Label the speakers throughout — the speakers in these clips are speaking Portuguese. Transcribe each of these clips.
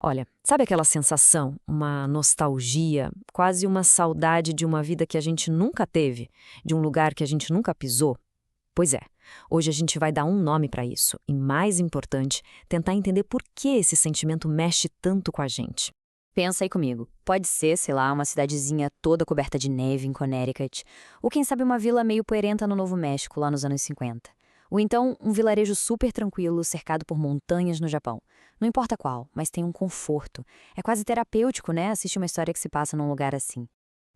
Speaker 1: Olha, sabe aquela sensação, uma nostalgia, quase uma saudade de uma vida que a gente nunca teve, de um lugar que a gente nunca pisou? Pois é, hoje a gente vai dar um nome para isso e, mais importante, tentar entender por que esse sentimento mexe tanto com a gente.
Speaker 2: Pensa aí comigo. Pode ser, sei lá, uma cidadezinha toda coberta de neve em Connecticut, ou quem sabe uma vila meio poeirenta no Novo México, lá nos anos 50. Ou então um vilarejo super tranquilo, cercado por montanhas no Japão. Não importa qual, mas tem um conforto. É quase terapêutico, né, assistir uma história que se passa num lugar assim.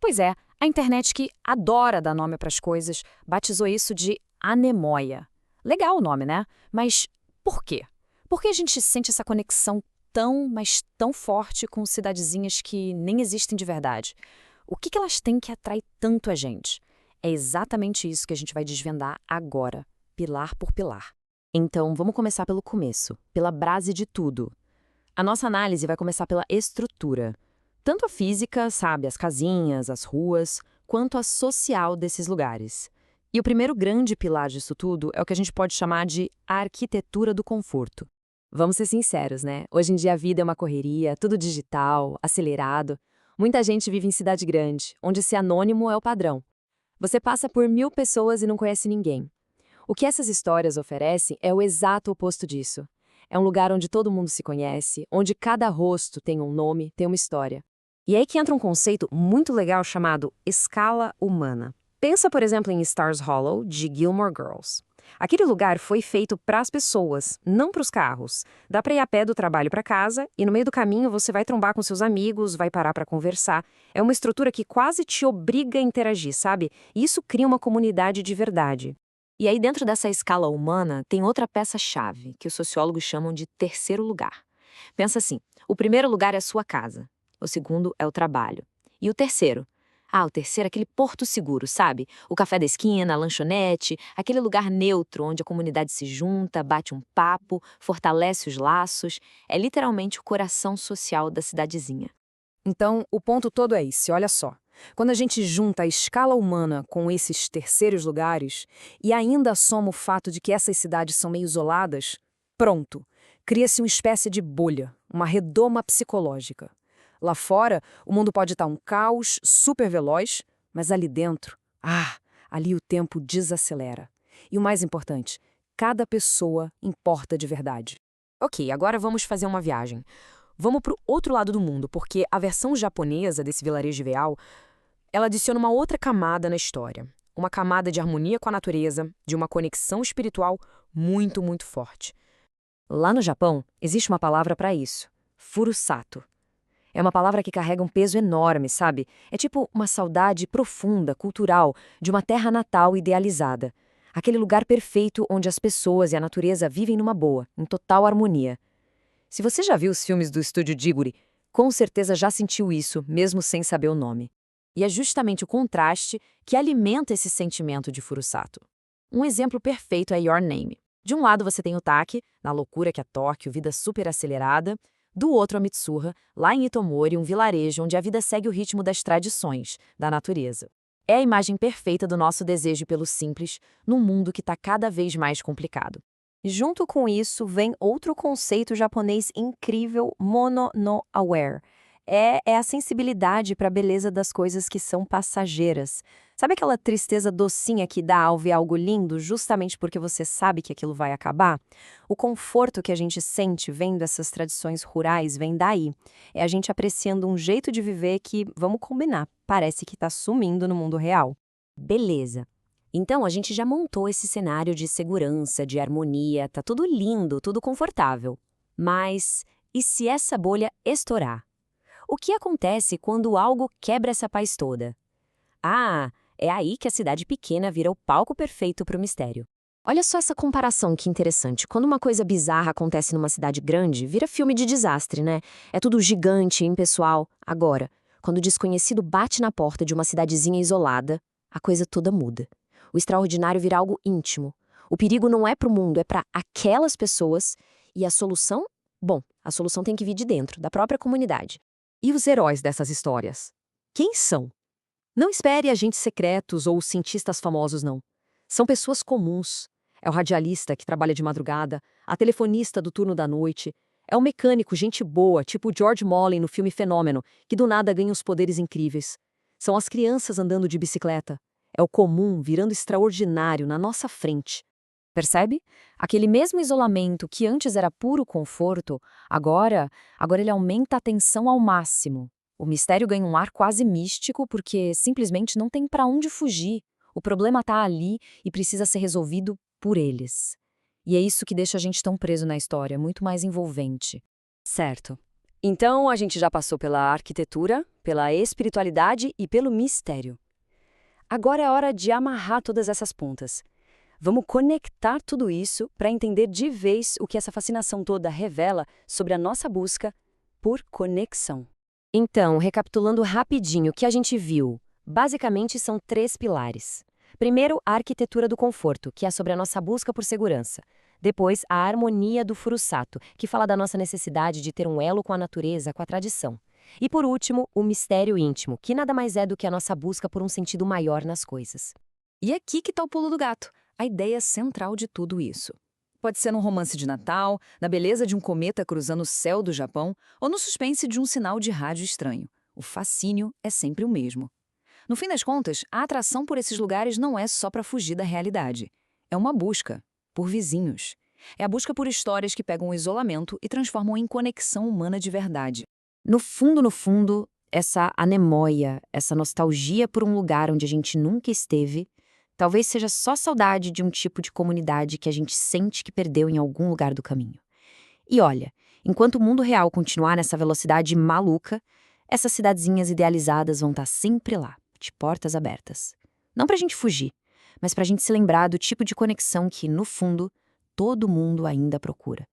Speaker 1: Pois é, a internet que adora dar nome para as coisas batizou isso de anemóia. Legal o nome, né? Mas por quê? Por que a gente sente essa conexão tão, mas tão forte com cidadezinhas que nem existem de verdade? O que elas têm que atrai tanto a gente? É exatamente isso que a gente vai desvendar agora, pilar por pilar. Então, vamos começar pelo começo, pela base de tudo. A nossa análise vai começar pela estrutura. Tanto a física, sabe, as casinhas, as ruas, quanto a social desses lugares. E o primeiro grande pilar disso tudo é o que a gente pode chamar de arquitetura do conforto. Vamos ser sinceros, né? Hoje em dia a vida é uma correria, tudo digital, acelerado. Muita gente vive em cidade grande, onde ser anônimo é o padrão. Você passa por 1000 pessoas e não conhece ninguém. O que essas histórias oferecem é o exato oposto disso. É um lugar onde todo mundo se conhece, onde cada rosto tem um nome, tem uma história. E é aí que entra um conceito muito legal chamado escala humana. Pensa, por exemplo, em Stars Hollow, de Gilmore Girls. Aquele lugar foi feito para as pessoas, não para os carros. Dá para ir a pé do trabalho para casa e no meio do caminho você vai trombar com seus amigos, vai parar para conversar. É uma estrutura que quase te obriga a interagir, sabe? E isso cria uma comunidade de verdade. E aí, dentro dessa escala humana, tem outra peça-chave, que os sociólogos chamam de terceiro lugar. Pensa assim: o primeiro lugar é a sua casa, o segundo é o trabalho. E o terceiro? Ah, o terceiro é aquele porto seguro, sabe? O café da esquina, a lanchonete, aquele lugar neutro onde a comunidade se junta, bate um papo, fortalece os laços. É literalmente o coração social da cidadezinha. Então, o ponto todo é esse, olha só. Quando a gente junta a escala humana com esses terceiros lugares e ainda soma o fato de que essas cidades são meio isoladas, pronto, cria-se uma espécie de bolha, uma redoma psicológica. Lá fora, o mundo pode estar um caos super veloz, mas ali dentro, ali o tempo desacelera. E o mais importante, cada pessoa importa de verdade. Ok, agora vamos fazer uma viagem. Vamos para o outro lado do mundo, porque a versão japonesa desse vilarejo ideal, ela adiciona uma outra camada na história. Uma camada de harmonia com a natureza, de uma conexão espiritual muito, muito forte. Lá no Japão, existe uma palavra para isso: furusato. É uma palavra que carrega um peso enorme, sabe? É tipo uma saudade profunda, cultural, de uma terra natal idealizada. Aquele lugar perfeito onde as pessoas e a natureza vivem numa boa, em total harmonia. Se você já viu os filmes do estúdio Ghibli, com certeza já sentiu isso, mesmo sem saber o nome. E é justamente o contraste que alimenta esse sentimento de Furusato. Um exemplo perfeito é Your Name. De um lado você tem o Taki, na loucura que é Tóquio, vida super acelerada. Do outro a Mitsuha, lá em Itomori, um vilarejo onde a vida segue o ritmo das tradições, da natureza. É a imagem perfeita do nosso desejo pelo simples, num mundo que está cada vez mais complicado.
Speaker 2: Junto com isso, vem outro conceito japonês incrível, mono no aware. É a sensibilidade para a beleza das coisas que são passageiras. Sabe aquela tristeza docinha que dá ao ver algo lindo justamente porque você sabe que aquilo vai acabar? O conforto que a gente sente vendo essas tradições rurais vem daí. É a gente apreciando um jeito de viver que, vamos combinar, parece que está sumindo no mundo real.
Speaker 1: Beleza. Então a gente já montou esse cenário de segurança, de harmonia, tá tudo lindo, tudo confortável. Mas e se essa bolha estourar? O que acontece quando algo quebra essa paz toda? Ah, é aí que a cidade pequena vira o palco perfeito para o mistério. Olha só essa comparação que interessante. Quando uma coisa bizarra acontece numa cidade grande, vira filme de desastre, né? É tudo gigante, impessoal. Agora, quando o desconhecido bate na porta de uma cidadezinha isolada, a coisa toda muda. O extraordinário vira algo íntimo. O perigo não é para o mundo, é para aquelas pessoas. E a solução? Bom, a solução tem que vir de dentro, da própria comunidade. E os heróis dessas histórias? Quem são? Não espere agentes secretos ou cientistas famosos, não. São pessoas comuns. É o radialista que trabalha de madrugada, a telefonista do turno da noite, é
Speaker 2: É um mecânico, gente boa, tipo o George Molly no filme Fenômeno, que do nada ganha uns poderes incríveis. São as crianças andando de bicicleta. É o comum virando extraordinário na nossa frente.
Speaker 1: Percebe? Aquele mesmo isolamento que antes era puro conforto, agora ele aumenta a tensão ao máximo. O mistério ganha um ar quase místico porque simplesmente não tem para onde fugir. O problema está ali e precisa ser resolvido por eles. E é isso que deixa a gente tão preso na história, muito mais envolvente.
Speaker 2: Certo. Então a gente já passou pela arquitetura, pela espiritualidade e pelo mistério. Agora é hora de amarrar todas essas pontas. Vamos conectar tudo isso para entender de vez o que essa fascinação toda revela sobre a nossa busca por conexão. Então, recapitulando rapidinho o que a gente viu, basicamente são 3 pilares. Primeiro, a arquitetura do conforto, que é sobre a nossa busca por segurança. Depois, a harmonia do Furusato, que fala da nossa necessidade de ter um elo com a natureza, com a tradição. E por último, o mistério íntimo, que nada mais é do que a nossa busca por um sentido maior nas coisas.
Speaker 1: E aqui que está o pulo do gato, a ideia central de tudo isso. Pode ser num romance de Natal, na beleza de um cometa cruzando o céu do Japão ou no suspense de um sinal de rádio estranho. O fascínio é sempre o mesmo. No fim das contas, a atração por esses lugares não é só para fugir da realidade. É uma busca por vizinhos. É a busca por histórias que pegam o isolamento e transformam em conexão humana de verdade. No fundo, essa anemóia, essa nostalgia por um lugar onde a gente nunca esteve, talvez seja só saudade de um tipo de comunidade que a gente sente que perdeu em algum lugar do caminho. E olha, enquanto o mundo real continuar nessa velocidade maluca, essas cidadezinhas idealizadas vão estar sempre lá, de portas abertas. Não pra gente fugir, mas pra gente se lembrar do tipo de conexão que, no fundo, todo mundo ainda procura.